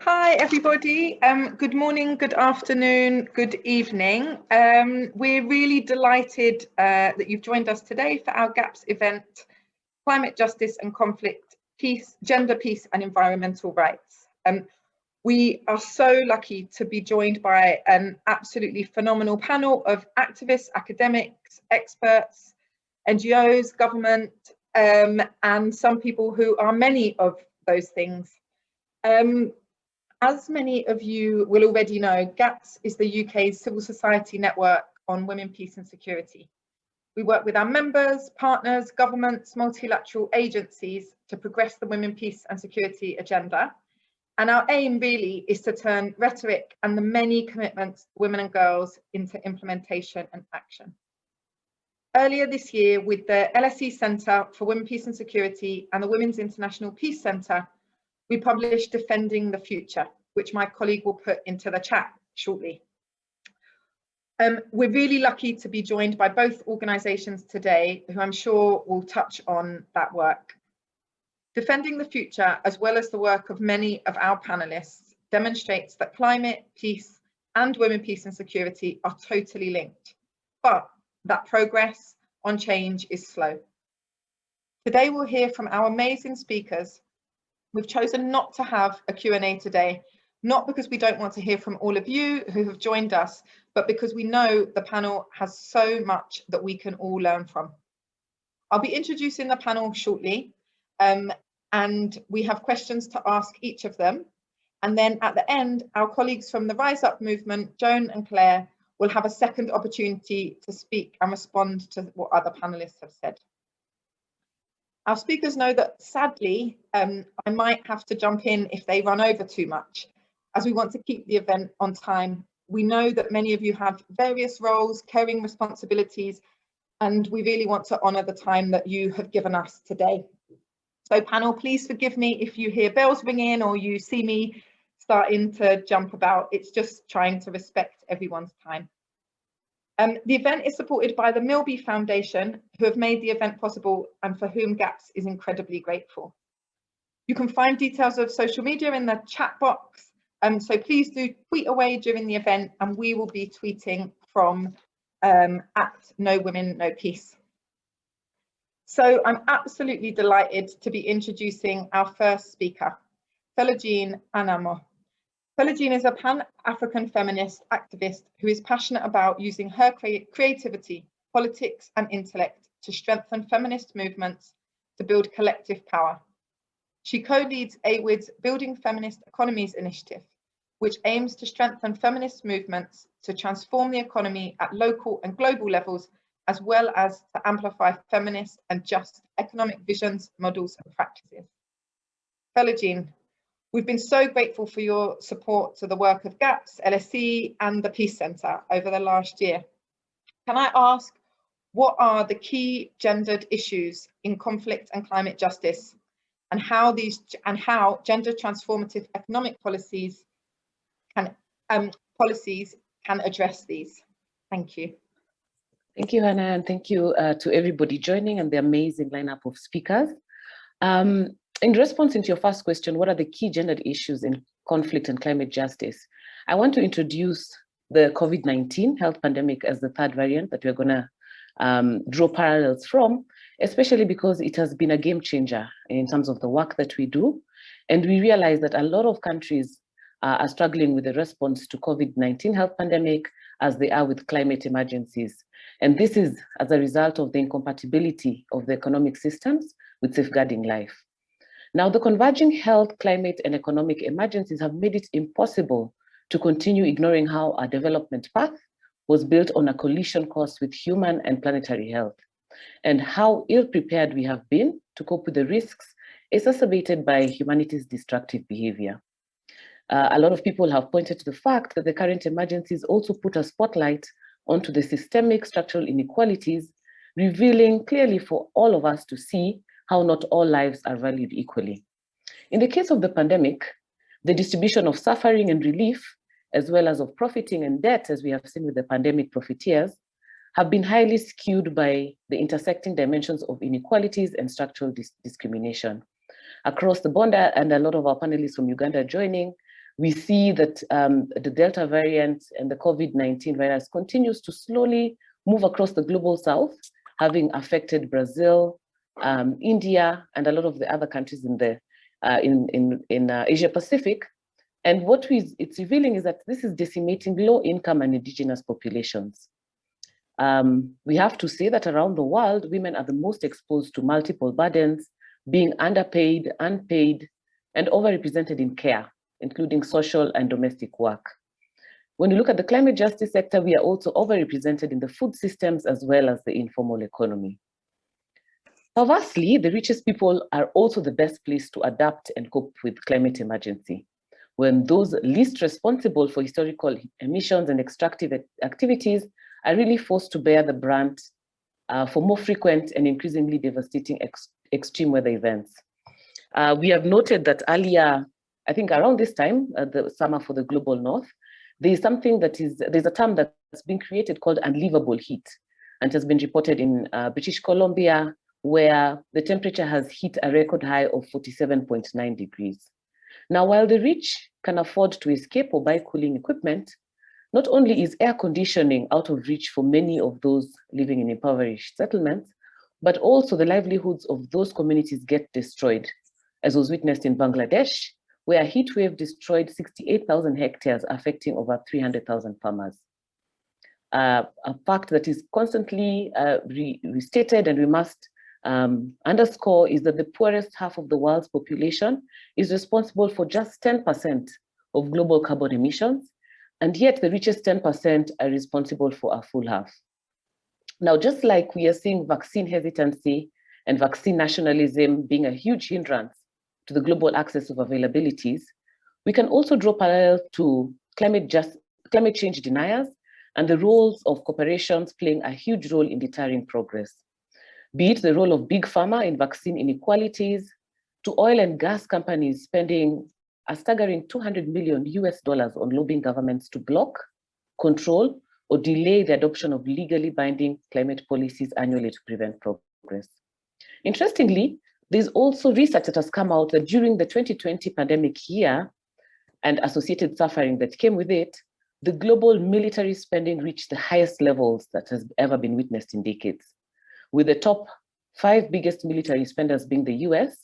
Hi everybody, good morning, good afternoon, good evening. We're really delighted that you've joined us today for our GAPS event, Climate Justice and Conflict, Peace, Gender, Peace and Environmental Rights. We are so lucky to be joined by an absolutely phenomenal panel of activists, academics, experts, NGOs, government, and some people who are many of those things. As many of you will already know, GAPS is the UK's civil society network on women, peace and security. We work with our members, partners, governments, multilateral agencies to progress the women, peace and security agenda. And our aim really is to turn rhetoric and the many commitments of women and girls into implementation and action. Earlier this year, with the LSE Centre for Women, Peace and Security and the Women's International Peace Centre, we published Defending the Future, which my colleague will put into the chat shortly. We're really lucky to be joined by both organisations today, who I'm sure will touch on that work. Defending the Future, as well as the work of many of our panellists, demonstrates that climate, peace, and women, peace and security are totally linked, but that progress on change is slow. Today, we'll hear from our amazing speakers. We've chosen not to have a Q&A today, not because we don't want to hear from all of you who have joined us, but because we know the panel has so much that we can all learn from. I'll be introducing the panel shortly, and we have questions to ask each of them. And then at the end, our colleagues from the Rise Up movement, Joan and Claire, will have a second opportunity to speak and respond to what other panelists have said. Our speakers know that sadly, I might have to jump in if they run over too much, as we want to keep the event on time. We know that many of you have various roles, caring responsibilities, and we really want to honour the time that you have given us today. So panel, please forgive me if you hear bells ringing or you see me starting to jump about. It's just trying to respect everyone's time. The event is supported by the Milby Foundation, who have made the event possible and for whom GAPS is incredibly grateful. You can find details of social media in the chat box, so please do tweet away during the event, and we will be tweeting from at No Women, No Peace. So I'm absolutely delighted to be introducing our first speaker, Felogene Anumo. Felogene is a Pan-African feminist activist who is passionate about using her creativity, politics and intellect to strengthen feminist movements to build collective power. She co-leads AWID's Building Feminist Economies initiative, which aims to strengthen feminist movements to transform the economy at local and global levels, as well as to amplify feminist and just economic visions, models and practices. Felogene, we've been so grateful for your support to the work of GAPS, LSE and the Peace Centre over the last year. Can I ask, what are the key gendered issues in conflict and climate justice, and how gender transformative economic policies can address these? Thank you. Thank you, Hannah, and thank you to everybody joining and the amazing lineup of speakers. In response to your first question, what are the key gendered issues in conflict and climate justice? I want to introduce the COVID-19 health pandemic as the third variant that we're going to draw parallels from, especially because it has been a game changer in terms of the work that we do. And we realize that a lot of countries are struggling with the response to COVID-19 health pandemic as they are with climate emergencies. And this is as a result of the incompatibility of the economic systems with safeguarding life. Now, the converging health, climate, and economic emergencies have made it impossible to continue ignoring how our development path was built on a collision course with human and planetary health, and how ill-prepared we have been to cope with the risks exacerbated by humanity's destructive behavior. A lot of people have pointed to the fact that the current emergencies also put a spotlight onto the systemic structural inequalities, revealing clearly for all of us to see how not all lives are valued equally. In the case of the pandemic, the distribution of suffering and relief, as well as of profiting and debt, as we have seen with the pandemic profiteers, have been highly skewed by the intersecting dimensions of inequalities and structural discrimination. Across the border, and a lot of our panelists from Uganda joining, We see that the Delta variant and the COVID-19 virus continues to slowly move across the global south, having affected Brazil, India, and a lot of the other countries in Asia Pacific. And what it's revealing is that this is decimating low-income and indigenous populations. We have to say that around the world, women are the most exposed to multiple burdens, being underpaid, unpaid, and overrepresented in care, including social and domestic work. When you look at the climate justice sector, we are also overrepresented in the food systems as well as the informal economy. Perversely, the richest people are also the best placed to adapt and cope with climate emergency, when those least responsible for historical emissions and extractive activities are really forced to bear the brunt for more frequent and increasingly devastating extreme weather events. We have noted that earlier, I think around this time, the summer for the global north, there's a term that's been created called unlivable heat, and has been reported in British Columbia, where the temperature has hit a record high of 47.9 degrees. Now, while the rich can afford to escape or buy cooling equipment, not only is air conditioning out of reach for many of those living in impoverished settlements, but also the livelihoods of those communities get destroyed, as was witnessed in Bangladesh, where a heat wave destroyed 68,000 hectares, affecting over 300,000 farmers. A fact that is constantly restated and we must underscore is that the poorest half of the world's population is responsible for just 10% of global carbon emissions, and yet the richest 10% are responsible for a full half. Now, just like we are seeing vaccine hesitancy and vaccine nationalism being a huge hindrance to the global access of availabilities, we can also draw parallels to climate change deniers and the roles of corporations playing a huge role in deterring progress. Be it the role of big pharma in vaccine inequalities, to oil and gas companies spending a staggering $200 million on lobbying governments to block, control, or delay the adoption of legally binding climate policies annually to prevent progress. Interestingly, there's also research that has come out that during the 2020 pandemic year and associated suffering that came with it, the global military spending reached the highest levels that has ever been witnessed in decades, with the top 5 biggest military spenders being the US,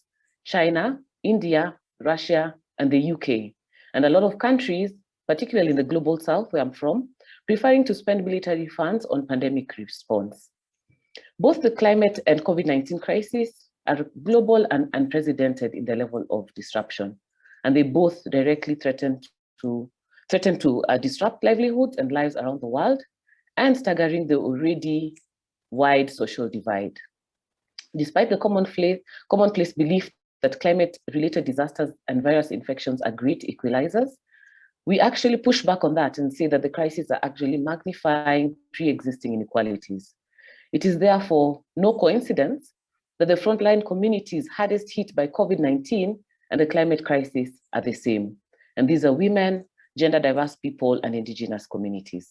China, India, Russia, and the UK. And a lot of countries, particularly in the global south where I'm from, preferring to spend military funds on pandemic response. Both the climate and COVID-19 crisis are global and unprecedented in the level of disruption, and they both directly threaten to disrupt livelihoods and lives around the world, and staggering the already wide social divide. Despite the commonplace belief that climate-related disasters and virus infections are great equalizers, we actually push back on that and say that the crises are actually magnifying pre-existing inequalities. It is therefore no coincidence that the frontline communities hardest hit by COVID-19 and the climate crisis are the same. And these are women, gender diverse people, and indigenous communities.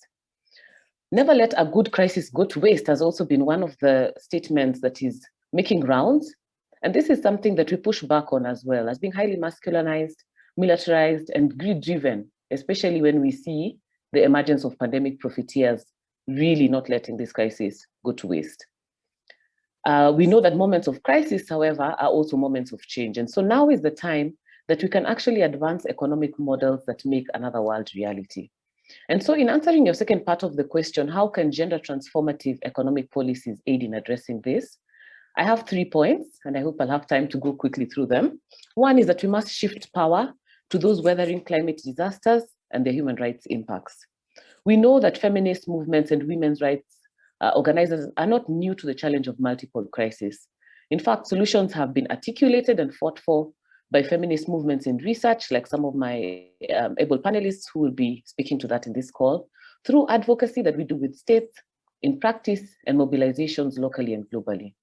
Never let a good crisis go to waste has also been one of the statements that is making rounds. And this is something that we push back on as well, as being highly masculinized, militarized, and greed-driven, especially when we see the emergence of pandemic profiteers really not letting this crisis go to waste. We know that moments of crisis, however, are also moments of change. And so now is the time that we can actually advance economic models that make another world reality. And so in answering your second part of the question, how can gender transformative economic policies aid in addressing this? I have 3 points, and I hope I'll have time to go quickly through them. One is that we must shift power to those weathering climate disasters and their human rights impacts. We know that feminist movements and women's rights organizers are not new to the challenge of multiple crises. In fact, solutions have been articulated and fought for by feminist movements in research, like some of my able panelists who will be speaking to that in this call, through advocacy that we do with states, in practice, and mobilizations locally and globally.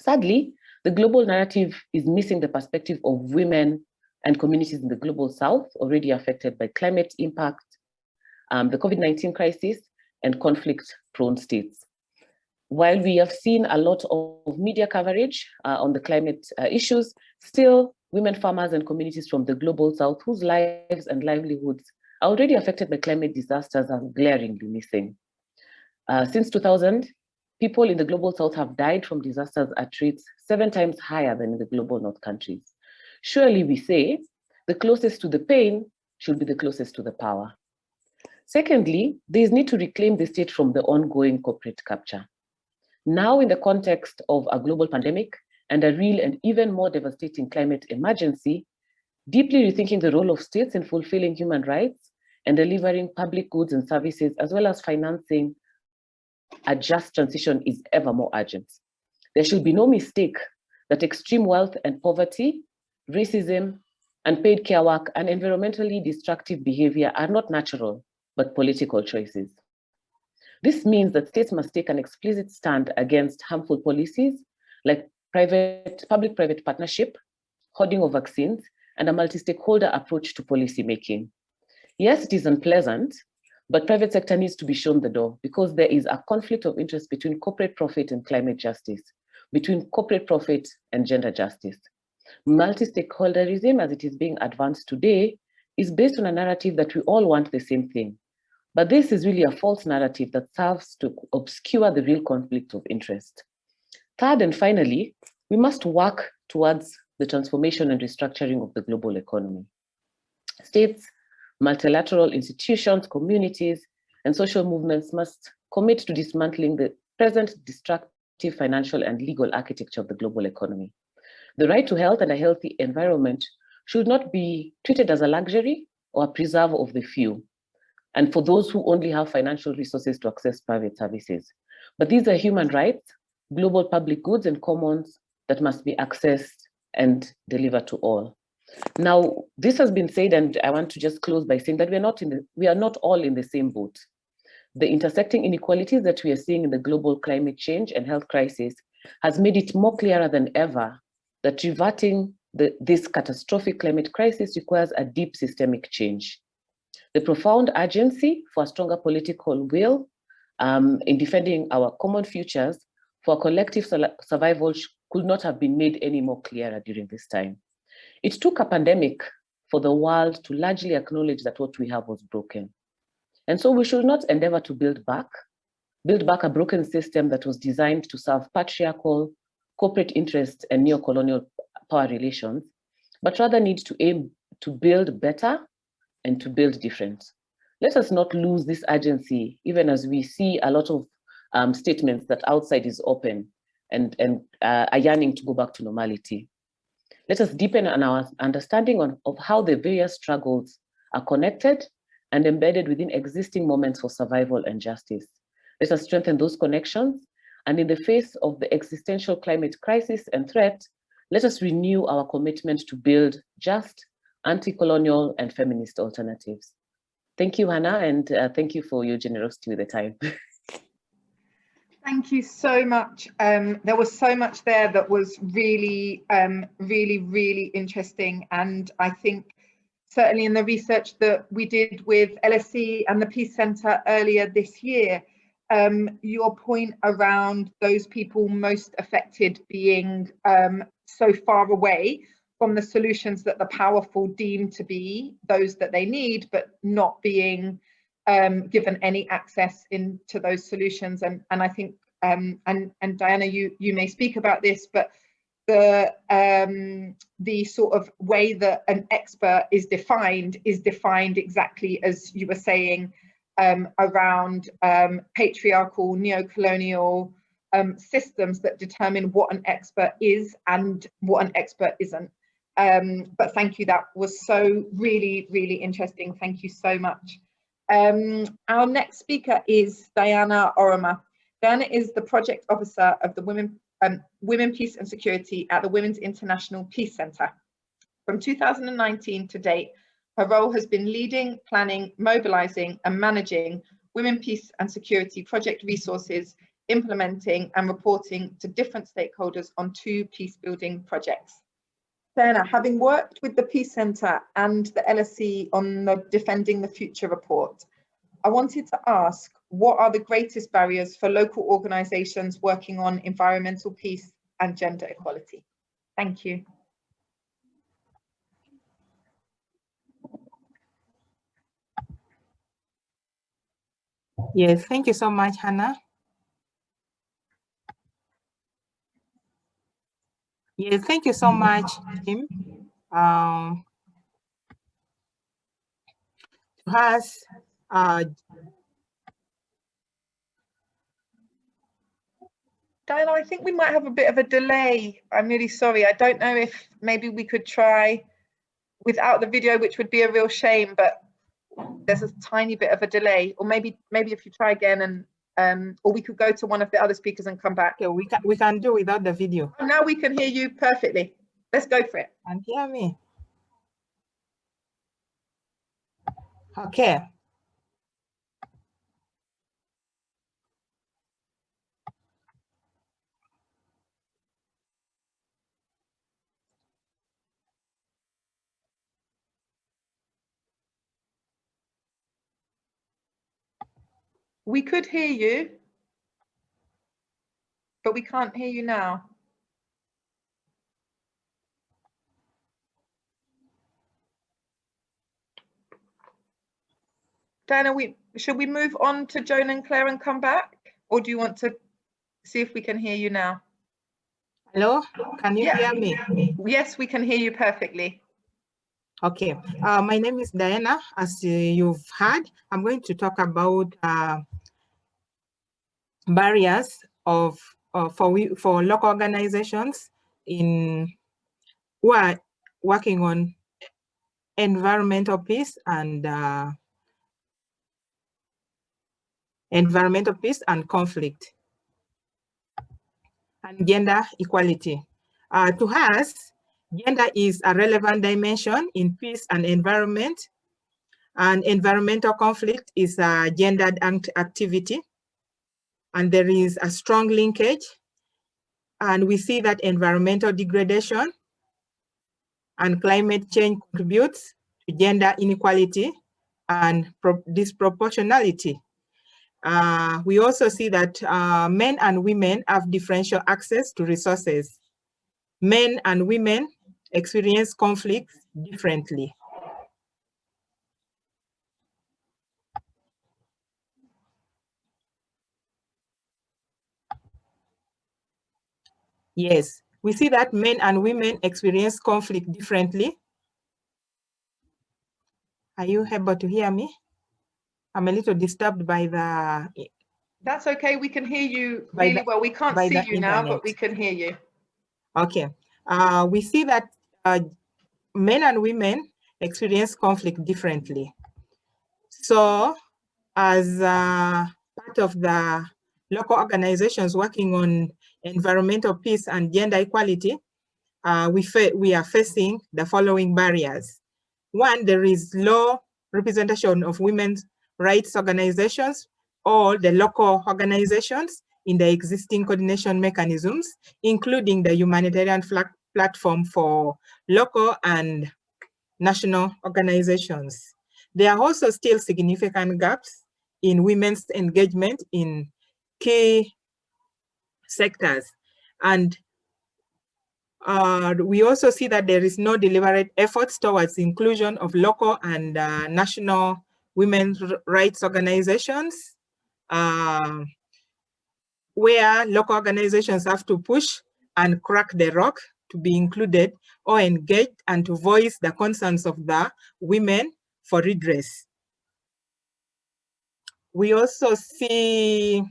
Sadly, the global narrative is missing the perspective of women and communities in the global south already affected by climate impact, the COVID-19 crisis, and conflict-prone states. While we have seen a lot of media coverage on the climate issues, still women farmers and communities from the global south whose lives and livelihoods are already affected by climate disasters are glaringly missing. Since 2000, people in the global south have died from disasters at rates 7 times higher than in the global north countries. Surely we say the closest to the pain should be the closest to the power. Secondly, there is need to reclaim the state from the ongoing corporate capture. Now, in the context of a global pandemic and a real and even more devastating climate emergency, deeply rethinking the role of states in fulfilling human rights and delivering public goods and services, as well as financing a just transition, is ever more urgent. There should be no mistake that extreme wealth and poverty, racism, unpaid care work, and environmentally destructive behavior are not natural, but political choices. This means that states must take an explicit stand against harmful policies like public-private partnership, hoarding of vaccines, and a multi-stakeholder approach to policy making. Yes, it is unpleasant, but private sector needs to be shown the door because there is a conflict of interest between corporate profit and climate justice, between corporate profit and gender justice. Multi-stakeholderism, as it is being advanced today, is based on a narrative that we all want the same thing. But this is really a false narrative that serves to obscure the real conflict of interest. Third and finally, we must work towards the transformation and restructuring of the global economy. States, multilateral institutions, communities, and social movements must commit to dismantling the present destructive financial and legal architecture of the global economy. The right to health and a healthy environment should not be treated as a luxury or a preserve of the few, and for those who only have financial resources to access private services. But these are human rights, global public goods and commons that must be accessed and delivered to all. Now, this has been said, and I want to just close by saying that we are not all in the same boat. The intersecting inequalities that we are seeing in the global climate change and health crisis has made it more clearer than ever that reverting this catastrophic climate crisis requires a deep systemic change. The profound urgency for a stronger political will in defending our common futures for collective survival could not have been made any more clearer during this time. It took a pandemic for the world to largely acknowledge that what we have was broken. And so we should not endeavor to build back a broken system that was designed to serve patriarchal, corporate interests and neo-colonial power relations, but rather need to aim to build better and to build different. Let us not lose this urgency, even as we see a lot of statements that outside is open and are yearning to go back to normality. Let us deepen on our understanding of how the various struggles are connected and embedded within existing moments for survival and justice. Let us strengthen those connections, and in the face of the existential climate crisis and threat, let us renew our commitment to build just, anti-colonial, and feminist alternatives. Thank you, Hannah, and thank you for your generosity with the time. Thank you so much. There was so much there that was really, really interesting. And I think certainly in the research that we did with LSE and the Peace Centre earlier this year, your point around those people most affected being so far away from the solutions that the powerful deem to be those that they need, but not being given any access into those solutions. And I think, and Diana, you may speak about this, but the sort of way that an expert is defined exactly as you were saying, around patriarchal, neo-colonial systems that determine what an expert is and what an expert isn't. But thank you, that was so really interesting. Thank you so much. Our next speaker is Diana Oroma. Diana is the project officer of the Women, Peace and Security at the Women's International Peace Centre. From 2019 to date, her role has been leading, planning, mobilising and managing Women, Peace and Security project resources, implementing and reporting to different stakeholders on 2 peace-building projects. Diana, having worked with the Peace Centre and the LSE on the Defending the Future report, I wanted to ask, what are the greatest barriers for local organisations working on environmental peace and gender equality? Thank you. Yes, thank you so much, Hannah. Yes, thank you so much, Tim. Diana, I think we might have a bit of a delay. I'm really sorry. I don't know if maybe we could try without the video, which would be a real shame, but there's a tiny bit of a delay. Or maybe if you try again, and or we could go to one of the other speakers and come back. Okay, we can do without the video. Oh, now we can hear you perfectly. Let's go for it. And hear me. Okay. We could hear you, but we can't hear you now. Diana, should we move on to Joan and Claire and come back? Or do you want to see if we can hear you now? Hello, can you hear me? Yes, we can hear you perfectly. Okay, my name is Diana. As you've heard, I'm going to talk about barriers for local organizations who are working on environmental peace and conflict and gender equality. To us, gender is a relevant dimension in peace and environment, and environmental conflict is a gendered activity, and there is a strong linkage, and we see that environmental degradation and climate change contributes to gender inequality and disproportionality. We also see that men and women have differential access to resources. Men and women experience conflicts differently. Yes, we see that men and women experience conflict differently. Are you able to hear me? I'm a little disturbed by the... That's okay, we can hear you really well. We can't see you now, but we can hear you. Okay, we see that men and women experience conflict differently. So as part of the local organizations working on environmental peace and gender equality, we are facing the following barriers. One, there is low representation of women's rights organizations or the local organizations in the existing coordination mechanisms, including the humanitarian platform for local and national organizations. There are also still significant gaps in women's engagement in key sectors. And we also see that there is no deliberate efforts towards inclusion of local and national women's rights organizations, where local organizations have to push and crack the rock to be included or engaged and to voice the concerns of the women for redress. We also see,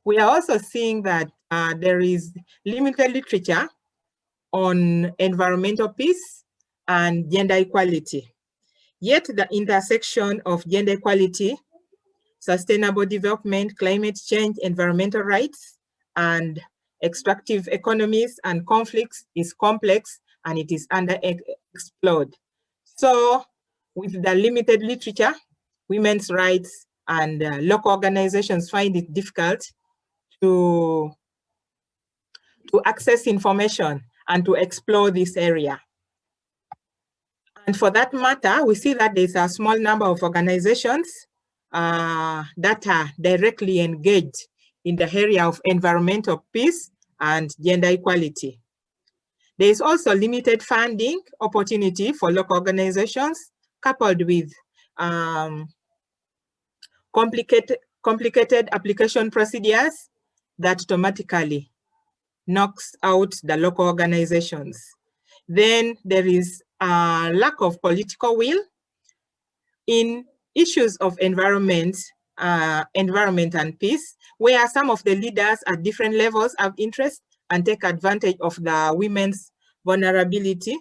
we are also seeing that there is limited literature on environmental peace and gender equality. Yet the intersection of gender equality, sustainable development, climate change, environmental rights, and extractive economies and conflicts is complex and it is underexplored. So with the limited literature, women's rights and local organizations find it difficult to access information and to explore this area. And for that matter, we see that there's a small number of organizations that are directly engaged in the area of environmental peace and gender equality. There is also limited funding opportunity for local organizations, coupled with complicated application procedures that automatically knocks out the local organizations. Then there is a lack of political will in issues of environment and peace, where some of the leaders at different levels have interest and take advantage of the women's vulnerability.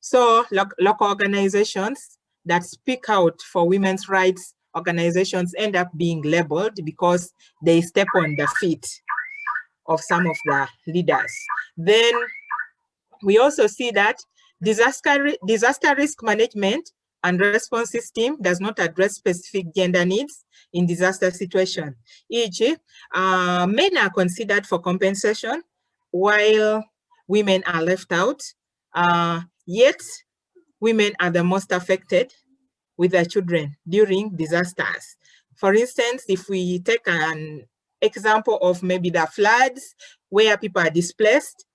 So local organizations that speak out for women's rights organizations end up being labeled because they step on the feet of some of the leaders. Then we also see that disaster risk management and response system does not address specific gender needs in disaster situation. E.g., men are considered for compensation while women are left out, yet women are the most affected with their children during disasters. For instance, if we take an example of maybe the floods where people are displaced,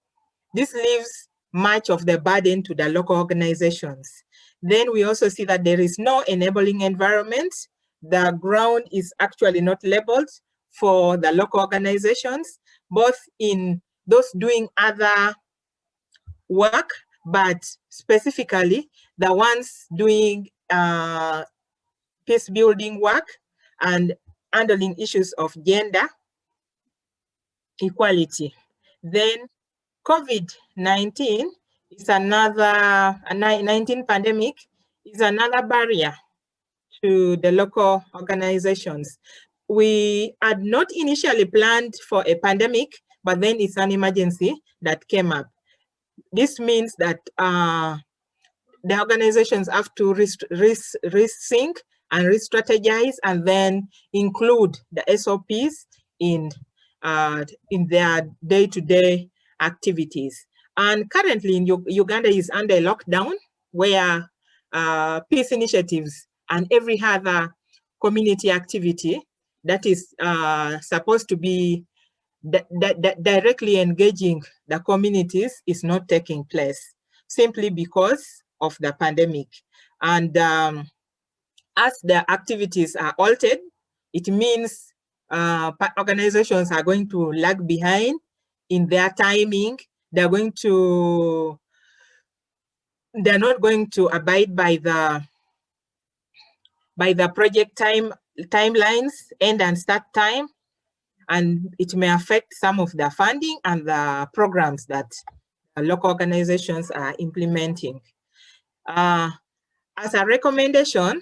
this leaves much of the burden to the local organizations. Then we also see that there is no enabling environment. The ground is actually not labeled for the local organizations, both in those doing other work, but specifically the ones doing peace building work and handling issues of gender equality. Then COVID-19 is another, 19 pandemic is another barrier to the local organizations. We had not initially planned for a pandemic, but then it's an emergency that came up. This means that the organizations have to rethink and re-strategize and then include the SOPs in their day-to-day activities. And currently in Uganda is under lockdown, where peace initiatives and every other community activity that is supposed to be directly engaging the communities is not taking place, simply because of the pandemic. And as the activities are altered, it means organizations are going to lag behind in their timing. They're not going to abide by the project timelines, end and start time, and it may affect some of the funding and the programs that local organizations are implementing. As a recommendation,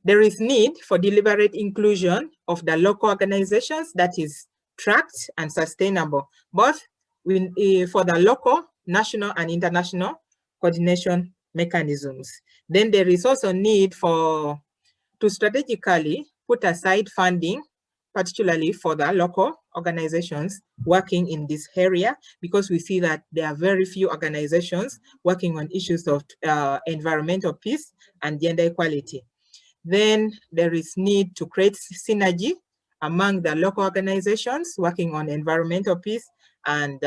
there is need for deliberate inclusion of the local organizations that is tracked and sustainable, both for the local, national, and international coordination mechanisms. Then there is also need to strategically put aside funding, particularly for the local organizations working in this area, because we see that there are very few organizations working on issues of environmental peace and gender equality. Then there is need to create synergy among the local organizations working on environmental peace and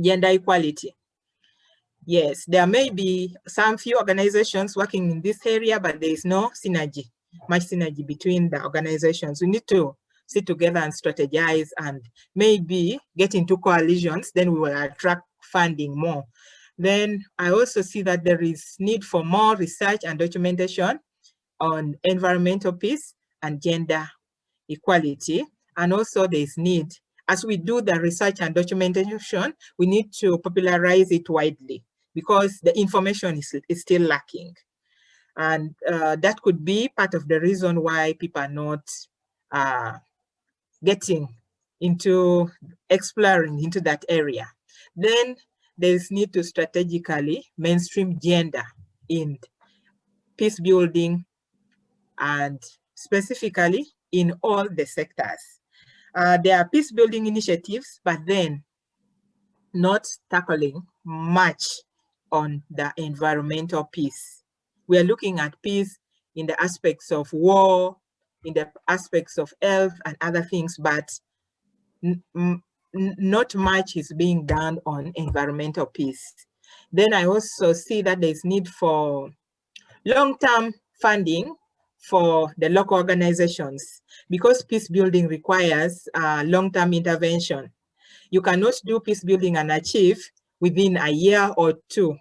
gender equality. Yes, there may be some few organizations working in this area, but there is no synergy, much synergy between the organizations. We need to sit together and strategize and maybe get into coalitions, then we will attract funding more. Then I also see that there is need for more research and documentation on environmental peace and gender equality. And also there's need, as we do the research and documentation, we need to popularize it widely because the information is still lacking. And that could be part of the reason why people are not getting into exploring into that area. Then there's need to strategically mainstream gender in peace building and specifically in all the sectors. There are peace building initiatives, but then not tackling much on the environmental peace. We are looking at peace in the aspects of war, in the aspects of health and other things, but not much is being done on environmental peace. Then I also see that there's need for long-term funding for the local organizations, because peace building requires long-term intervention. You cannot do peace building and achieve within a year or two,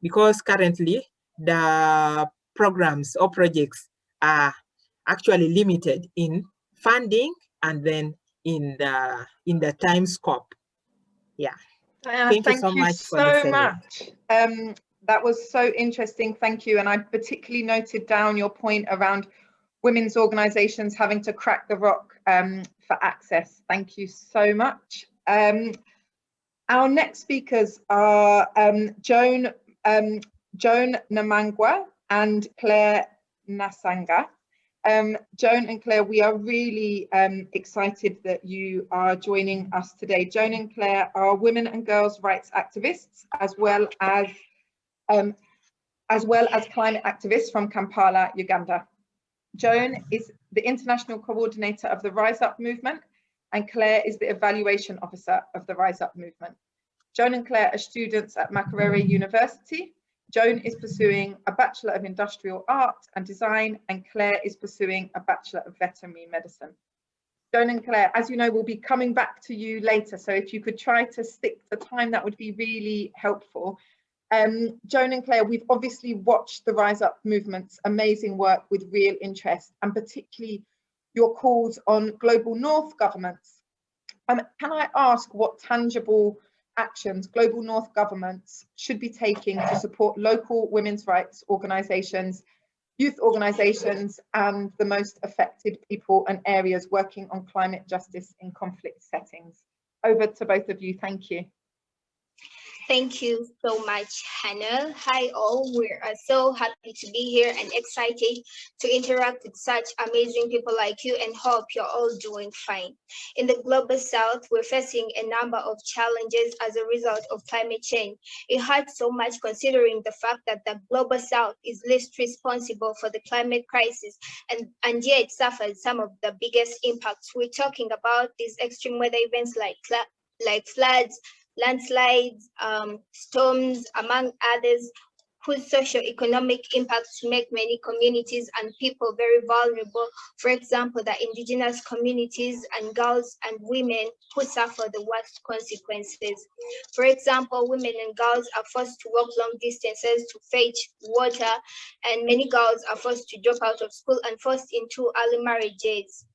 because currently the programs or projects are actually limited in funding and then in the time scope. Yeah. Thank you so much for listening. That was so interesting. Thank you. And I particularly noted down your point around women's organizations having to crack the rock for access. Thank you so much. Our next speakers are Joan Namaggwa and Claire Nassanga. Joan and Claire, we are really excited that you are joining us today. Joan and Claire are women and girls' rights activists, as well as climate activists from Kampala, Uganda. Joan is the international coordinator of the Rise Up movement, and Claire is the evaluation officer of the Rise Up movement. Joan and Claire are students at Makerere University. Joan is pursuing a Bachelor of Industrial Art and Design, and Claire is pursuing a Bachelor of Veterinary Medicine. Joan and Claire, as you know, we'll be coming back to you later, so if you could try to stick to time, that would be really helpful. Joan and Claire, we've obviously watched the Rise Up movement's amazing work with real interest, and particularly your calls on global North governments. Can I ask what tangible actions global North governments should be taking to support local women's rights organisations, youth organisations, and the most affected people and areas working on climate justice in conflict settings? Over to both of you. Thank you. Thank you so much, Hannah. Hi all, we are so happy to be here and excited to interact with such amazing people like you, and hope you're all doing fine. In the Global South, we're facing a number of challenges as a result of climate change. It hurts so much considering the fact that the Global South is least responsible for the climate crisis, and yet suffers some of the biggest impacts. We're talking about these extreme weather events like floods, landslides, storms, among others, whose socio-economic impacts make many communities and people very vulnerable. For example, the indigenous communities and girls and women who suffer the worst consequences. For example, women and girls are forced to walk long distances to fetch water, and many girls are forced to drop out of school and forced into early marriages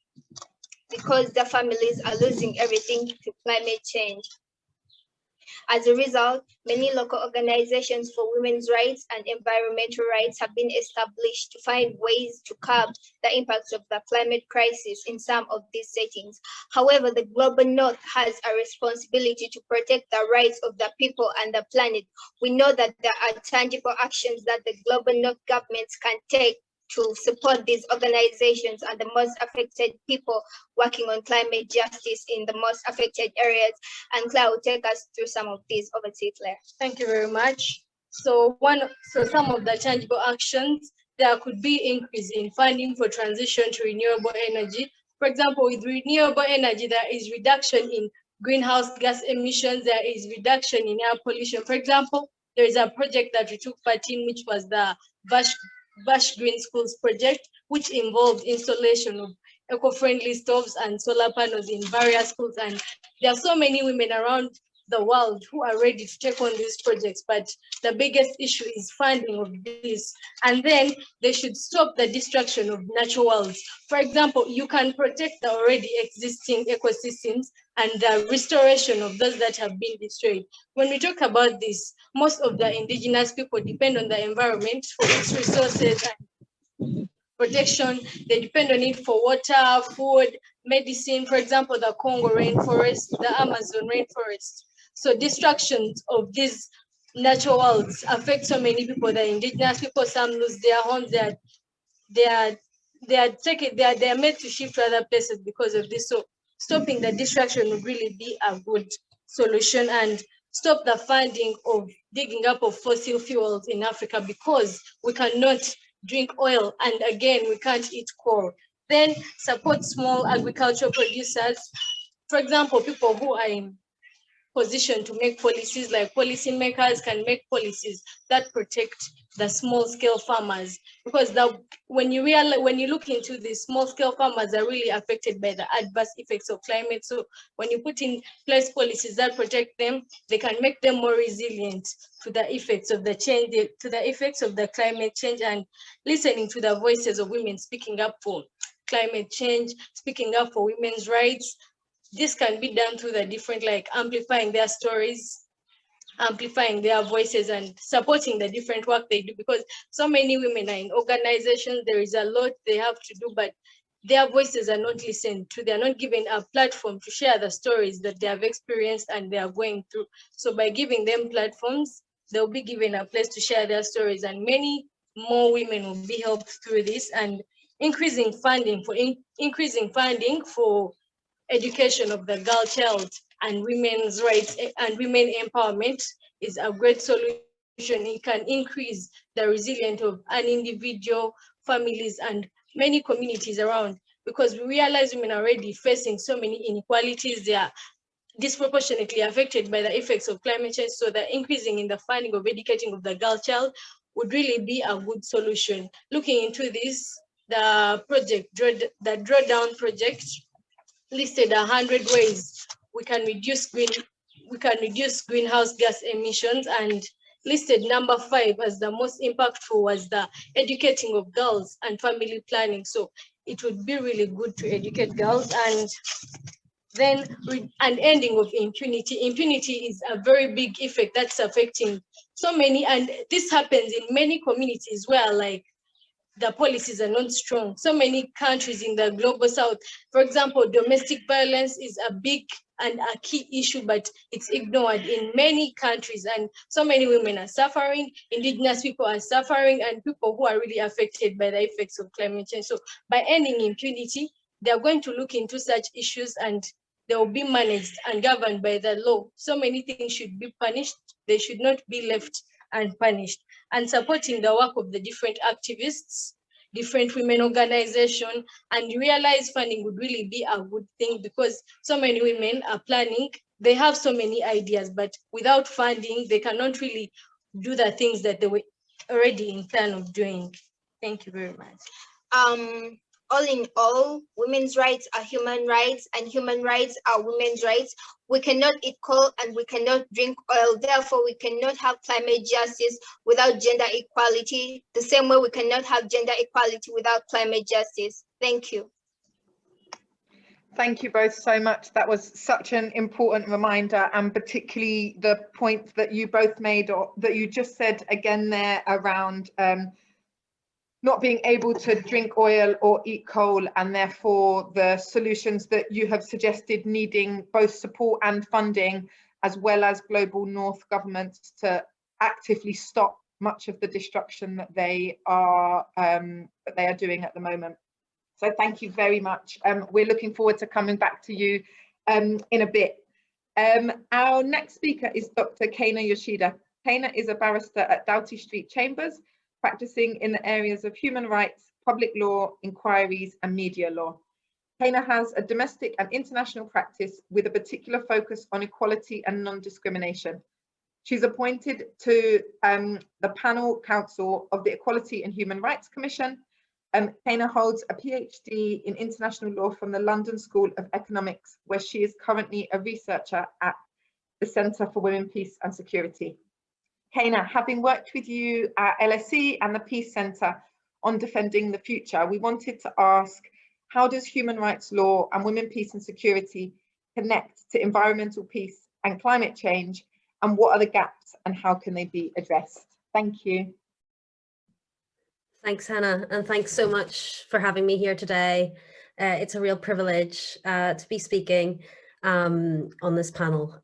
because their families are losing everything to climate change. As a result, many local organizations for women's rights and environmental rights have been established to find ways to curb the impacts of the climate crisis in some of these settings. However, the Global North has a responsibility to protect the rights of the people and the planet. We know that there are tangible actions that the Global North governments can take to support these organizations and the most affected people working on climate justice in the most affected areas. And Claire will take us through some of these. Over to you, Claire. Thank you very much. So some of the tangible actions, there could be increase in funding for transition to renewable energy. For example, with renewable energy, there is reduction in greenhouse gas emissions, there is reduction in air pollution. For example, there is a project that we took part in, which was the Bush Green Schools project, which involved installation of eco-friendly stoves and solar panels in various schools. And there are so many women around the world who are ready to take on these projects, but the biggest issue is funding of this. And then they should stop the destruction of natural worlds. For example, you can protect the already existing ecosystems and the restoration of those that have been destroyed. When we talk about this, most of the indigenous people depend on the environment for its resources and protection. They depend on it for water, food, medicine. For example, the Congo rainforest, the Amazon rainforest. So destructions of these natural worlds affect so many people. The indigenous people, some lose their homes. They are made to shift to other places because of this. So stopping the destruction would really be a good solution. And stop the funding of digging up of fossil fuels in Africa, because we cannot drink oil, and again, we can't eat coal. Then support small agricultural producers. For example, people who are in position to make policies, like policymakers can make policies that protect the small scale farmers, because when you look into this, small scale farmers are really affected by the adverse effects of climate. So when you put in place policies that protect them, they can make them more resilient to the effects of the change, to the effects of the climate change, and listening to the voices of women speaking up for climate change, speaking up for women's rights. This can be done through the different, like amplifying their stories, amplifying their voices, and supporting the different work they do, because so many women are in organizations. There is a lot they have to do, but their voices are not listened to. They are not given a platform to share the stories that they have experienced and they are going through. So by giving them platforms, they'll be given a place to share their stories, and many more women will be helped through this. And increasing funding for education of the girl child and women's rights and women empowerment is a great solution. It can increase the resilience of an individual, families, and many communities around, because we realize women are already facing so many inequalities. They are disproportionately affected by the effects of climate change. So the increasing in the funding of educating of the girl child would really be a good solution. Looking into this, the drawdown project listed 100 ways we can reduce greenhouse gas emissions, and listed number 5 as the most impactful was the educating of girls and family planning. So it would be really good to educate girls. And then an ending of impunity. Impunity is a very big effect that's affecting so many, and this happens in many communities where like the policies are not strong. So many countries in the global south, for example, domestic violence is a big and a key issue, but it's ignored in many countries. And so many women are suffering, indigenous people are suffering, and people who are really affected by the effects of climate change. So by ending impunity, they're going to look into such issues, and they will be managed and governed by the law. So many things should be punished. They should not be left unpunished. And supporting the work of the different activists, different women organizations, and realize funding would really be a good thing, because so many women are planning. They have so many ideas, but without funding, they cannot really do the things that they were already in plan of doing. Thank you very much. All in all, women's rights are human rights, and human rights are women's rights. We cannot eat coal and we cannot drink oil. Therefore, we cannot have climate justice without gender equality. The same way we cannot have gender equality without climate justice. Thank you. Thank you both so much. That was such an important reminder, and particularly the point that you both made, or that you just said again there, around not being able to drink oil or eat coal, and therefore the solutions that you have suggested needing both support and funding, as well as global north governments to actively stop much of the destruction that they are doing at the moment. So thank you very much. We're looking forward to coming back to you in a bit. Our next speaker is Dr. Keina Yoshida. Keina is a barrister at Doughty Street Chambers, practicing in the areas of human rights, public law, inquiries, and media law. Keina has a domestic and international practice with a particular focus on equality and non-discrimination. She's appointed to the Panel Council of the Equality and Human Rights Commission. Keina holds a PhD in international law from the London School of Economics, where she is currently a researcher at the Centre for Women, Peace and Security. Keina, having worked with you at LSE and the Peace Centre on defending the future, we wanted to ask, how does human rights law and women, peace and security connect to environmental peace and climate change, and what are the gaps and how can they be addressed? Thank you. Thanks, Hannah, and thanks so much for having me here today. It's a real privilege to be speaking on this panel.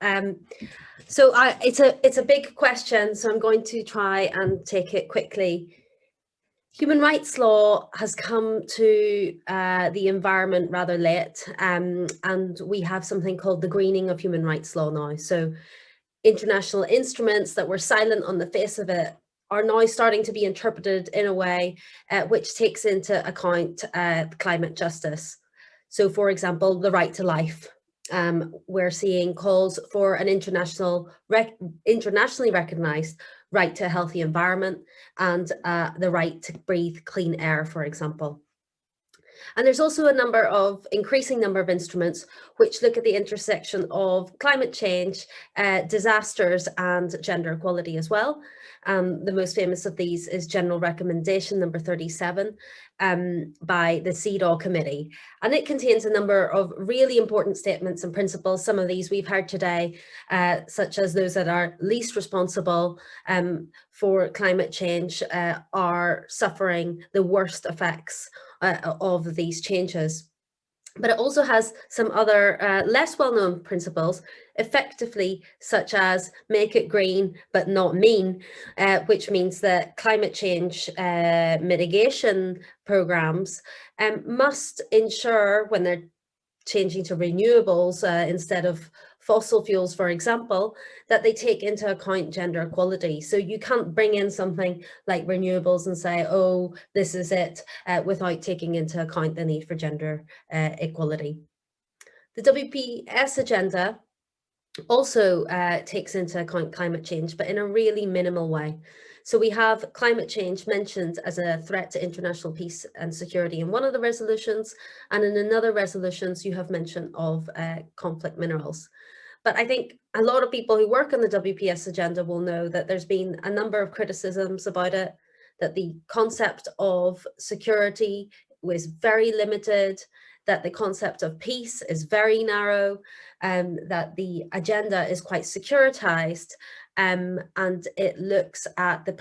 So it's a big question, so I'm going to try and take it quickly. Human rights law has come to the environment rather late, and we have something called the greening of human rights law now. So international instruments that were silent on the face of it are now starting to be interpreted in a way which takes into account climate justice. So, for example, the right to life. We're seeing calls for an internationally recognised right to a healthy environment and the right to breathe clean air, for example. And there's also increasing number of instruments which look at the intersection of climate change, disasters and gender equality as well. The most famous of these is General Recommendation number 37 by the CEDAW Committee. And it contains a number of really important statements and principles. Some of these we've heard today, such as those that are least responsible for climate change are suffering the worst effects of these changes. But it also has some other less well-known principles, effectively, such as make it green but not mean, which means that climate change mitigation programs must ensure, when they're changing to renewables instead of fossil fuels, for example, that they take into account gender equality. So you can't bring in something like renewables and say, oh, this is it, without taking into account the need for gender equality. The WPS agenda also takes into account climate change, but in a really minimal way. So we have climate change mentioned as a threat to international peace and security in one of the resolutions, and in another resolutions you have mention of conflict minerals. But I think a lot of people who work on the WPS agenda will know that there's been a number of criticisms about it, that the concept of security was very limited, that the concept of peace is very narrow, that the agenda is quite securitized, and it looks at the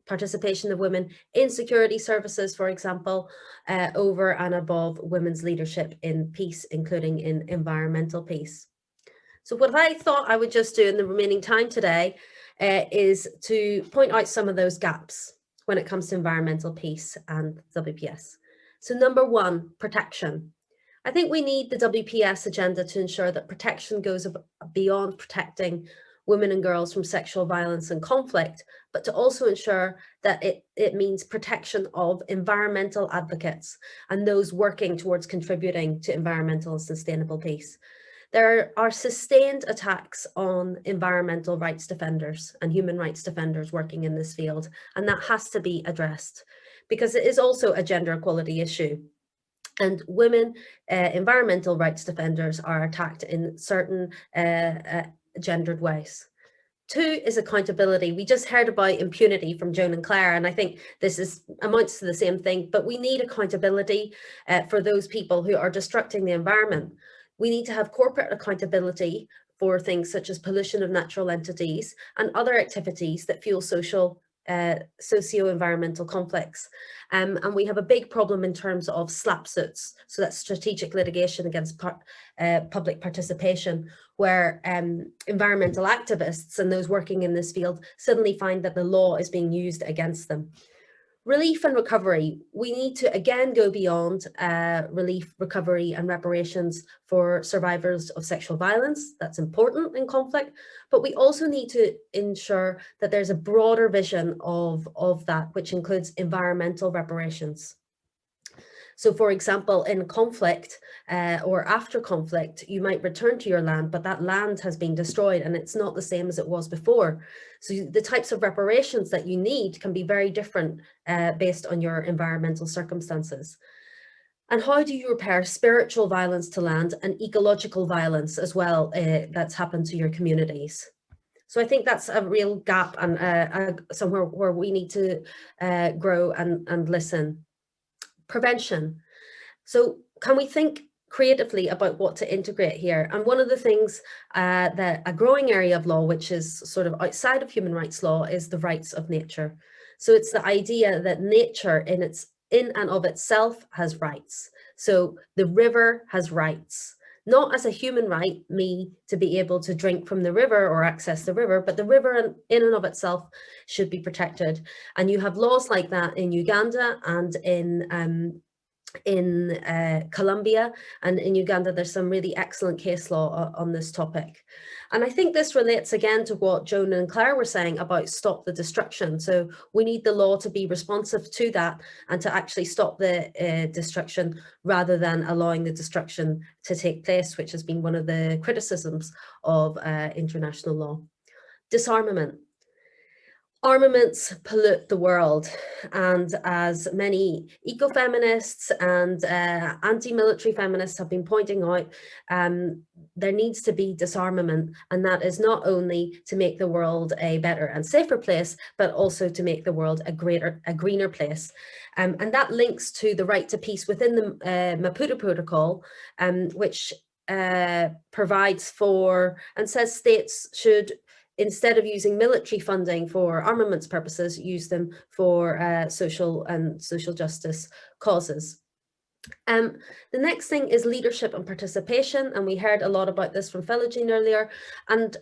participation of women in security services, for example, over and above women's leadership in peace, including in environmental peace. So what I thought I would just do in the remaining time today is to point out some of those gaps when it comes to environmental peace and WPS. So number one, protection. I think we need the WPS agenda to ensure that protection goes beyond protecting women and girls from sexual violence and conflict, but to also ensure that it means protection of environmental advocates and those working towards contributing to environmental and sustainable peace. There are sustained attacks on environmental rights defenders and human rights defenders working in this field, and that has to be addressed because it is also a gender equality issue. And women environmental rights defenders are attacked in certain gendered ways. Two is accountability. We just heard about impunity from Joan and Clare, and I think this amounts to the same thing, but we need accountability for those people who are destructing the environment. We need to have corporate accountability for things such as pollution of natural entities and other activities that fuel socio-environmental conflicts. And we have a big problem in terms of SLAP suits, so that's strategic litigation against public participation, where environmental activists and those working in this field suddenly find that the law is being used against them. Relief and recovery. We need to again go beyond relief, recovery and reparations for survivors of sexual violence. That's important in conflict, but we also need to ensure that there's a broader vision of that, which includes environmental reparations. So for example, in conflict or after conflict, you might return to your land, but that land has been destroyed and it's not the same as it was before. So the types of reparations that you need can be very different based on your environmental circumstances. And how do you repair spiritual violence to land and ecological violence as well that's happened to your communities? So I think that's a real gap and somewhere where we need to grow and listen. Prevention. So can we think creatively about what to integrate here? And one of the things that a growing area of law, which is sort of outside of human rights law, is the rights of nature. So it's the idea that nature in and of itself has rights. So the river has rights, not as a human right, me to be able to drink from the river or access the river, but the river in and of itself should be protected. And you have laws like that in Uganda and in in Colombia, and in Uganda there's some really excellent case law on this topic. And I think this relates again to what Joan and Claire were saying about stop the destruction. So we need the law to be responsive to that and to actually stop the destruction rather than allowing the destruction to take place, which has been one of the criticisms of international law. Disarmament. Armaments pollute the world, and as many eco-feminists and anti-military feminists have been pointing out, there needs to be disarmament, and that is not only to make the world a better and safer place, but also to make the world a greener place. And that links to the right to peace within the Maputo Protocol, which provides for and says states should, instead of using military funding for armaments purposes, use them for social justice causes. The next thing is leadership and participation, and we heard a lot about this from Felogene earlier. And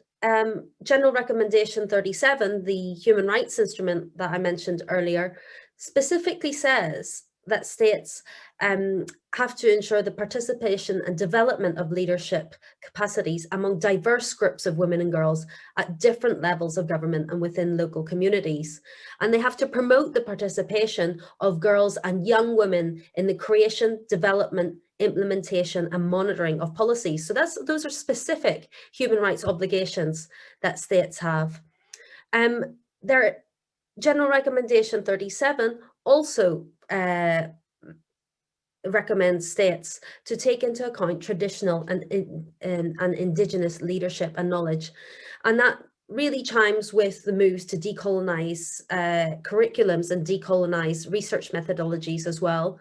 General Recommendation 37, the human rights instrument that I mentioned earlier, specifically says that states have to ensure the participation and development of leadership capacities among diverse groups of women and girls at different levels of government and within local communities. And they have to promote the participation of girls and young women in the creation, development, implementation and monitoring of policies. So those are specific human rights obligations that states have. Their General Recommendation 37 also recommends states to take into account traditional and indigenous leadership and knowledge. And that really chimes with the moves to decolonize curriculums and decolonize research methodologies as well.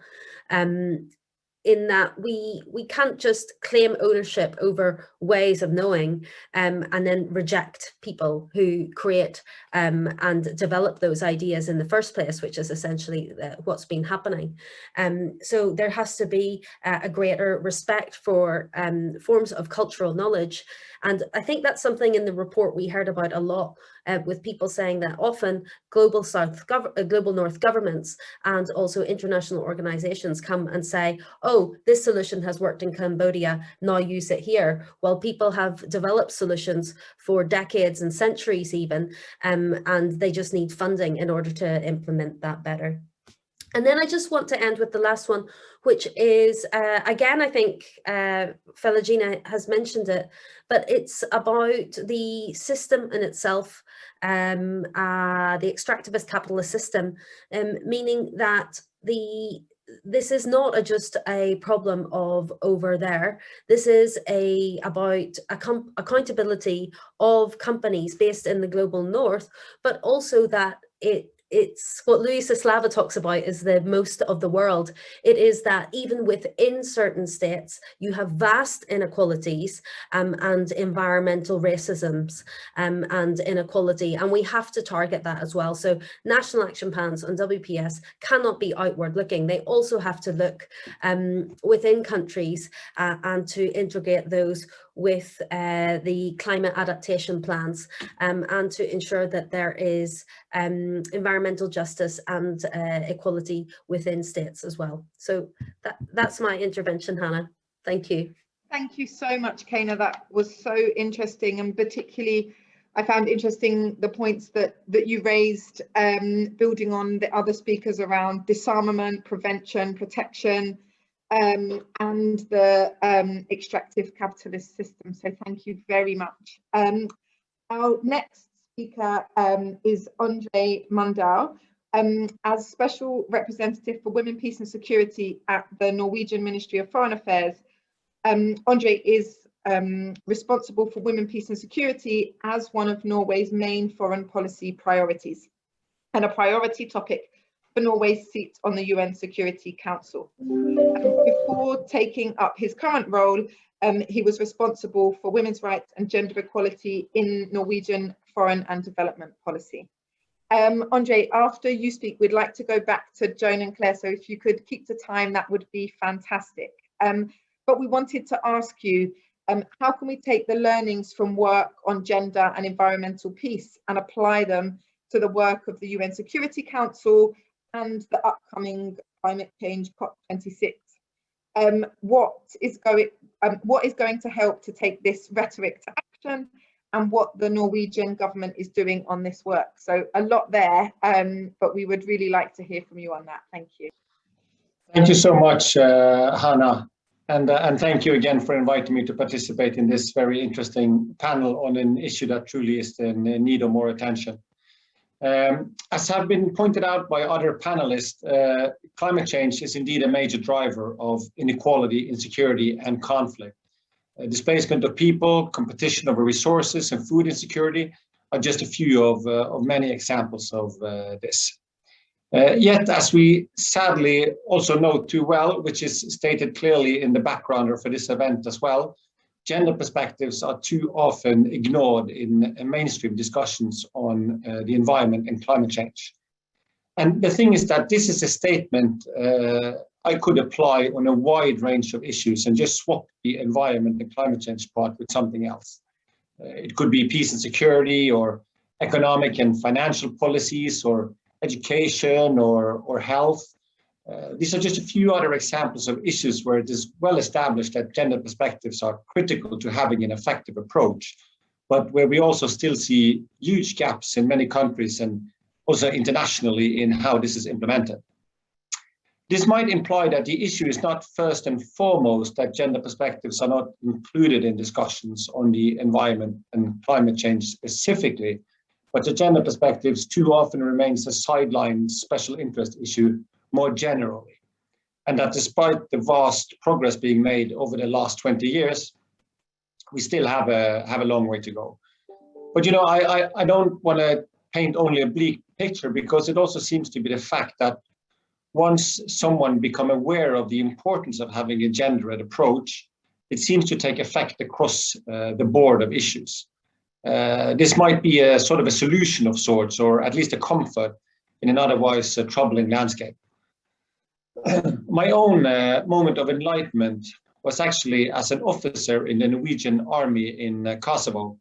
In that we can't just claim ownership over ways of knowing and then reject people who create and develop those ideas in the first place, which is essentially what's been happening. So there has to be a greater respect for forms of cultural knowledge. And I think that's something in the report we heard about a lot, with people saying that often global North governments and also international organizations come and say, oh, this solution has worked in Cambodia, now use it here. Well, people have developed solutions for decades and centuries even, and they just need funding in order to implement that better. And then I just want to end with the last one, which is, again, I think Felogene has mentioned it, but it's about the system in itself, the extractivist capitalist system, meaning that this is not just a problem of over there. This is about accountability of companies based in the global north, but also that it's what Luisa Slava talks about is the most of the world. It is that even within certain states, you have vast inequalities and environmental racisms and inequality, and we have to target that as well. So national action plans on WPS cannot be outward looking. They also have to look within countries and to integrate those with the climate adaptation plans and to ensure that there is environmental justice and equality within states as well. So that's my intervention, Hannah. Thank you. Thank you so much, Keina. That was so interesting, and particularly I found interesting the points that you raised, building on the other speakers around disarmament, prevention, protection, and the extractive capitalist system. So thank you very much. Our next speaker is André Mundal. As Special Representative for Women, Peace and Security at the Norwegian Ministry of Foreign Affairs, André is responsible for women, peace and security as one of Norway's main foreign policy priorities, and a priority topic for Norway's seat on the UN Security Council. Before taking up his current role, he was responsible for women's rights and gender equality in Norwegian foreign and development policy. André, after you speak, we'd like to go back to Joan and Claire, so if you could keep to time, that would be fantastic. But we wanted to ask you, how can we take the learnings from work on gender and environmental peace and apply them to the work of the UN Security Council and the upcoming climate change COP26. What is going to help to take this rhetoric to action, and what the Norwegian government is doing on this work? So a lot there, but we would really like to hear from you on that. Thank you. Thank you so much, Hannah. And thank you again for inviting me to participate in this very interesting panel on an issue that truly is in need of more attention. As have been pointed out by other panelists, climate change is indeed a major driver of inequality, insecurity, and conflict. Displacement of people, competition over resources, and food insecurity are just a few of many examples of this. Yet, as we sadly also know too well, which is stated clearly in the backgrounder for this event as well, gender perspectives are too often ignored in mainstream discussions on the environment and climate change. And the thing is that this is a statement I could apply on a wide range of issues and just swap the environment and climate change part with something else. It could be peace and security, or economic and financial policies, or education, or health. These are just a few other examples of issues where it is well established that gender perspectives are critical to having an effective approach, but where we also still see huge gaps in many countries and also internationally in how this is implemented. This might imply that the issue is not first and foremost that gender perspectives are not included in discussions on the environment and climate change specifically, but the gender perspectives too often remains a sideline special interest issue more generally. And that despite the vast progress being made over the last 20 years, we still have a long way to go. But you know, I don't want to paint only a bleak picture, because it also seems to be the fact that once someone become aware of the importance of having a gendered approach, it seems to take effect across the board of issues. This might be a sort of a solution of sorts, or at least a comfort in an otherwise troubling landscape. My own moment of enlightenment was actually as an officer in the Norwegian army in Kosovo.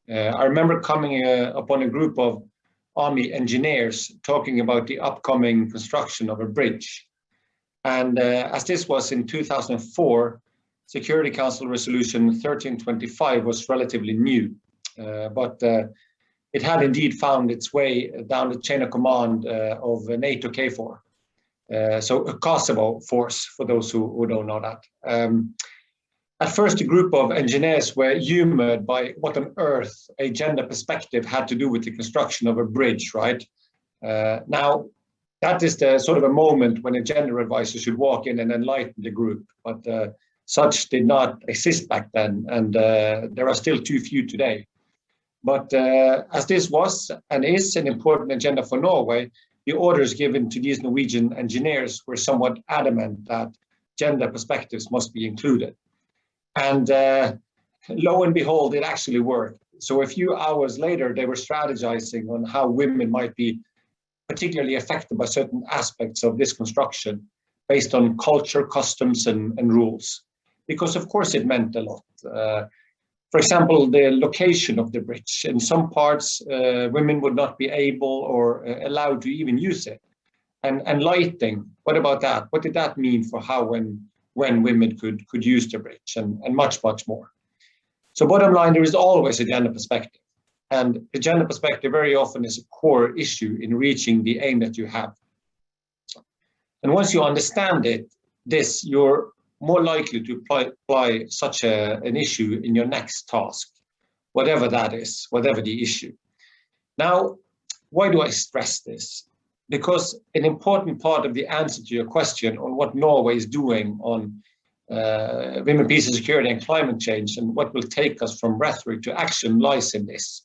I remember coming upon a group of army engineers talking about the upcoming construction of a bridge. And as this was in 2004, Security Council Resolution 1325 was relatively new. But it had indeed found its way down the chain of command of NATO KFOR. So a Kosovo force, for those who don't know that. At first, a group of engineers were humored by what on earth a gender perspective had to do with the construction of a bridge, right? Now, that is the sort of a moment when a gender advisor should walk in and enlighten the group, but such did not exist back then, and there are still too few today. But as this was and is an important agenda for Norway, the orders given to these Norwegian engineers were somewhat adamant that gender perspectives must be included. And lo and behold, it actually worked. So a few hours later, they were strategizing on how women might be particularly affected by certain aspects of this construction based on culture, customs, and rules. Because of course it meant a lot. For example, the location of the bridge. In some parts, women would not be able or allowed to even use it. And lighting, what about that? What did that mean for how when women could use the bridge, and much, much more. So bottom line, there is always a gender perspective. And the gender perspective very often is a core issue in reaching the aim that you have. And once you understand this, you're more likely to apply such an issue in your next task, whatever that is, whatever the issue. Now, why do I stress this? Because an important part of the answer to your question on what Norway is doing on women, peace and security and climate change, and what will take us from rhetoric to action, lies in this.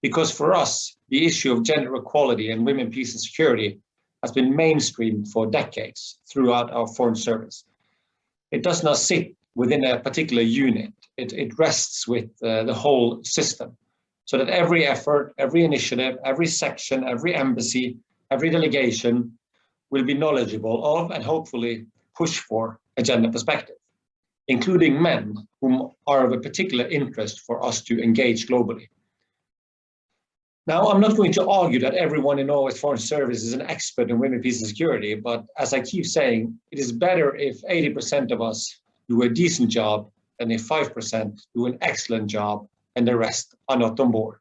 Because for us, the issue of gender equality and women, peace and security has been mainstreamed for decades throughout our foreign service. It does not sit within a particular unit. It rests with the whole system, so that every effort, every initiative, every section, every embassy, every delegation will be knowledgeable of and hopefully push for a gender perspective, including men whom are of a particular interest for us to engage globally. Now, I'm not going to argue that everyone in Norway's Foreign Service is an expert in women, peace and security, but as I keep saying, it is better if 80% of us do a decent job than if 5% do an excellent job and the rest are not on board.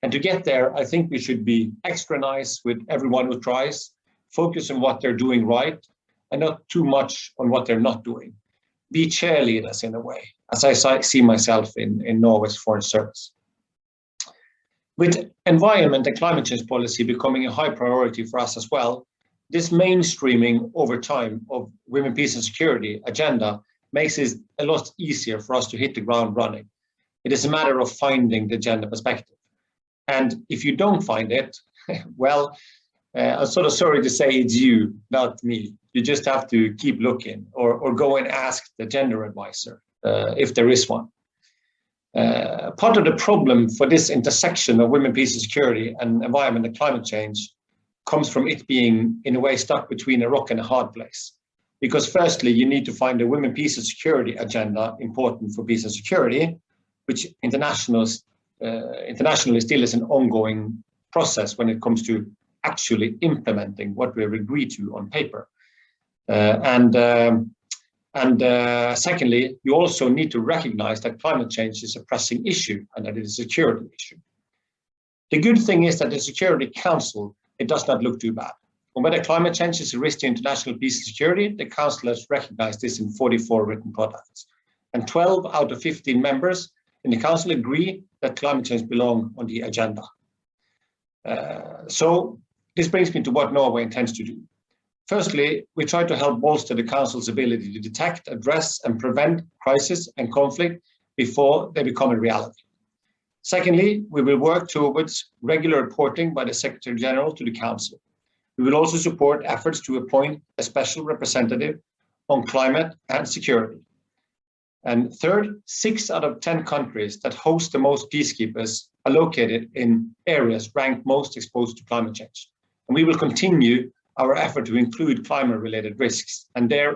And to get there, I think we should be extra nice with everyone who tries, focus on what they're doing right, and not too much on what they're not doing. Be cheerleaders in a way, as I see myself in Norway's Foreign Service. With environment and climate change policy becoming a high priority for us as well, this mainstreaming over time of women, peace and security agenda makes it a lot easier for us to hit the ground running. It is a matter of finding the gender perspective. And if you don't find it, well, I'm sort of sorry to say it's you, not me. You just have to keep looking or go and ask the gender advisor if there is one. Part of the problem for this intersection of women, peace and security and environment and climate change comes from it being in a way stuck between a rock and a hard place. Because firstly, you need to find a women, peace and security agenda important for peace and security, which internationally still is an ongoing process when it comes to actually implementing what we've agreed to on paper. Secondly, you also need to recognize that climate change is a pressing issue and that it is a security issue. The good thing is that the Security Council, it does not look too bad. On whether climate change is a risk to international peace and security, the Council has recognized this in 44 written products. And 12 out of 15 members in the Council agree that climate change belongs on the agenda. So this brings me to what Norway intends to do. Firstly, we try to help bolster the Council's ability to detect, address, and prevent crisis and conflict before they become a reality. Secondly, we will work towards regular reporting by the Secretary General to the Council. We will also support efforts to appoint a special representative on climate and security. And third, 6 out of 10 countries that host the most peacekeepers are located in areas ranked most exposed to climate change. And we will continue our effort to include climate-related risks and their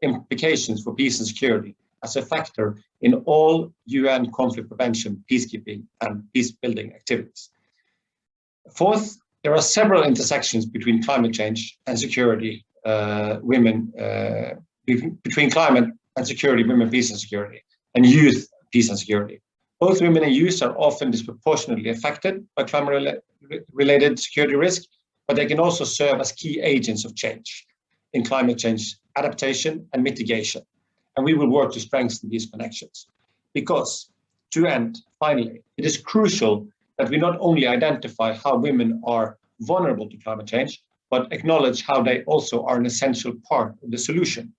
implications for peace and security as a factor in all UN conflict prevention, peacekeeping, and peace-building activities. Fourth, there are several intersections between climate change and security, between climate and security, women, peace and security, and youth, peace and security. Both women and youth are often disproportionately affected by climate-related security risk, but they can also serve as key agents of change in climate change adaptation and mitigation. And we will work to strengthen these connections. Because, to end, finally, it is crucial that we not only identify how women are vulnerable to climate change, but acknowledge how they also are an essential part of the solution.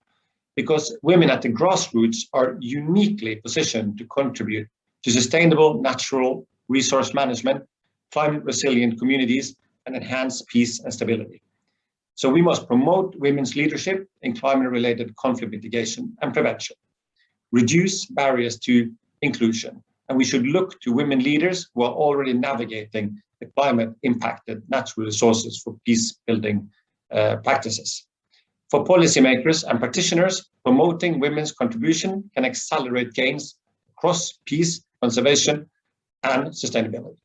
Because women at the grassroots are uniquely positioned to contribute to sustainable natural resource management, climate resilient communities, and enhance peace and stability. So we must promote women's leadership in climate-related conflict mitigation and prevention, reduce barriers to inclusion, and we should look to women leaders who are already navigating the climate-impacted natural resources for peace-building practices. For policymakers and practitioners, promoting women's contribution can accelerate gains across peace, conservation, and sustainability.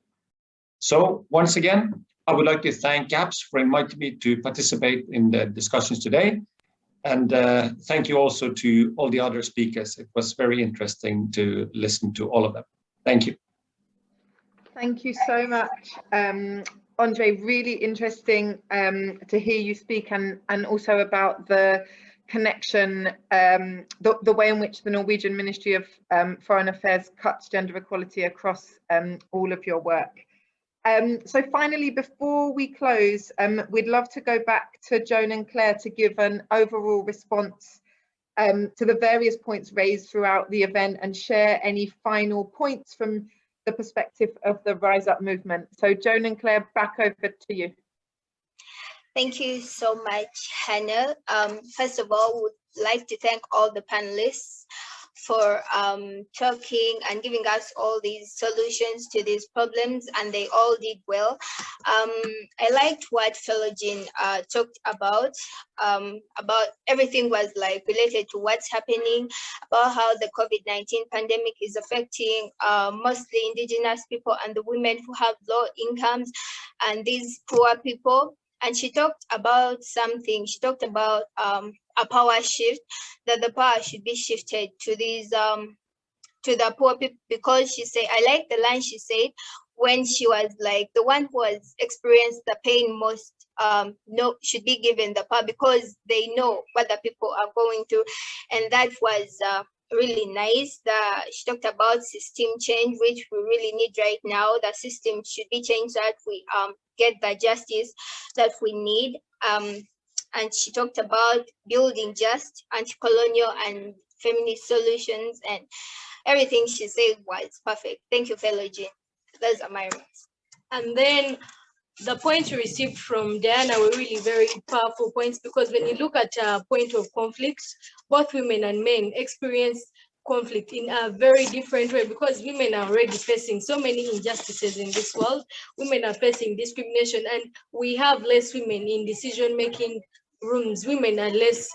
So once again, I would like to thank GAPS for inviting me to participate in the discussions today. And thank you also to all the other speakers. It was very interesting to listen to all of them. Thank you. Thank you so much, André. Really interesting to hear you speak and also about the connection, the way in which the Norwegian Ministry of Foreign Affairs cuts gender equality across all of your work. So finally, before we close, we'd love to go back to Joan and Clare to give an overall response to the various points raised throughout the event and share any final points from the perspective of the Rise Up movement. So Joan and Clare, back over to you. Thank you so much, Hannah. First of all, would like to thank all the panelists for talking and giving us all these solutions to these problems, and they all did well. I liked what Felogene talked about everything was like related to what's happening, about how the COVID-19 pandemic is affecting mostly indigenous people and the women who have low incomes and these poor people. And she talked about something. She talked about a power shift, that the power should be shifted to these to the poor people, because she said, I like the line she said when she was like, the one who has experienced the pain most should be given the power because they know what the people are going through. And that was really nice. She talked about system change, which we really need right now. The system should be changed so that we get the justice that we need. And she talked about building just anti-colonial and feminist solutions, and everything she said was perfect. Thank you, Felogene. Those are my remarks. And then the points we received from Diana were really very powerful points, because when you look at a point of conflict, both women and men experience conflict in a very different way, because women are already facing so many injustices in this world. Women are facing discrimination, and we have less women in decision-making rooms. Women are less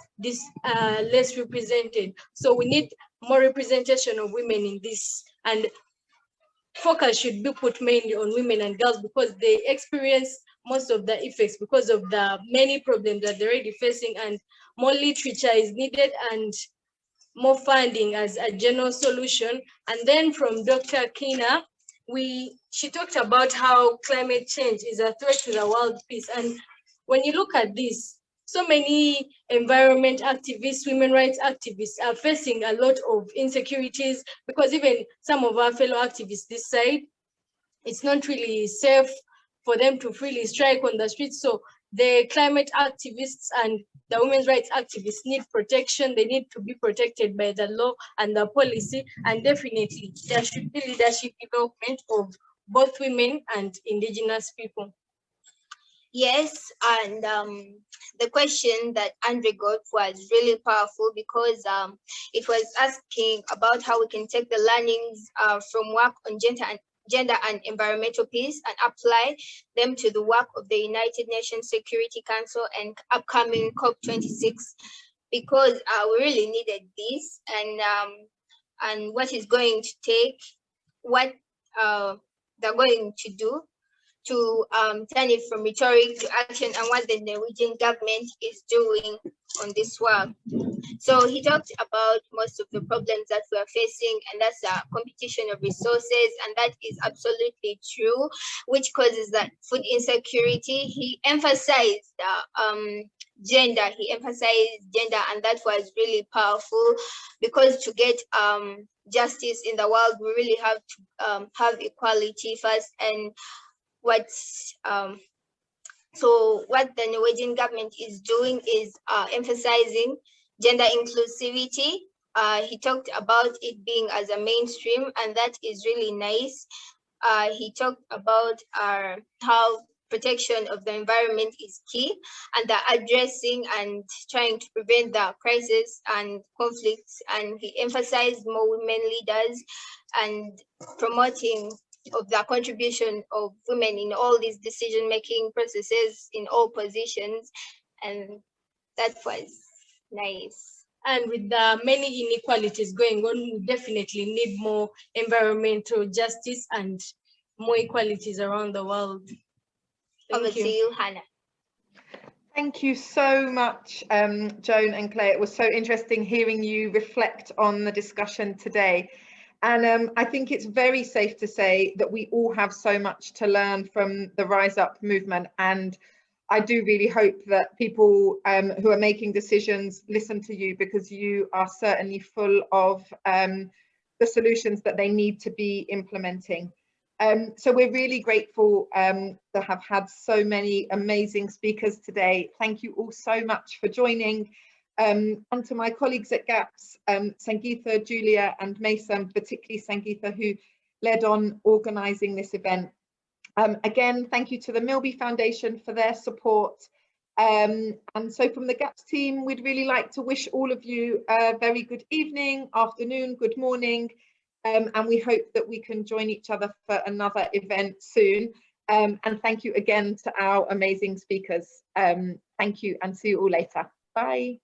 represented. So we need more representation of women in this, and focus should be put mainly on women and girls, because they experience most of the effects because of the many problems that they're already facing, and more literature is needed and more funding as a general solution. And then from Dr. Keina, she talked about how climate change is a threat to the world peace. And when you look at this, so many environment activists, women rights activists are facing a lot of insecurities, because even some of our fellow activists this side, it's not really safe for them to freely strike on the streets. So the climate activists and the women's rights activists need protection. They need to be protected by the law and the policy. And definitely there should be leadership development of both women and indigenous people. Yes, and the question that André got was really powerful, because it was asking about how we can take the learnings from work on gender and environmental peace and apply them to the work of the United Nations Security Council and upcoming COP26, because we really needed this, and what is going to take, what they're going to do to turn it from rhetoric to action, and what the Norwegian government is doing on this work. So he talked about most of the problems that we are facing, and that's a competition of resources, and that is absolutely true, which causes that food insecurity. He emphasized gender, and that was really powerful, because to get justice in the world, we really have to have equality first. And what the Norwegian government is doing is emphasizing gender inclusivity. He talked about it being as a mainstream, and that is really nice. He talked about how protection of the environment is key, and the addressing and trying to prevent the crisis and conflicts. And he emphasized more women leaders and promoting of the contribution of women in all these decision-making processes in all positions, and that was nice. And with the many inequalities going on, we definitely need more environmental justice and more equalities around the world. Over to you, Hannah. Thank you so much, Joan and Claire. It was so interesting hearing you reflect on the discussion today. And I think it's very safe to say that we all have so much to learn from the Rise Up movement. And I do really hope that people who are making decisions listen to you, because you are certainly full of the solutions that they need to be implementing. So we're really grateful to have had so many amazing speakers today. Thank you all so much for joining. And to my colleagues at GAPS, Sangeetha, Julia and Mason, particularly Sangeetha, who led on organising this event. Again, thank you to the Milby Foundation for their support, And so from the GAPS team, we'd really like to wish all of you a very good evening, afternoon, good morning, and we hope that we can join each other for another event soon. And thank you again to our amazing speakers. Thank you, and see you all later. Bye.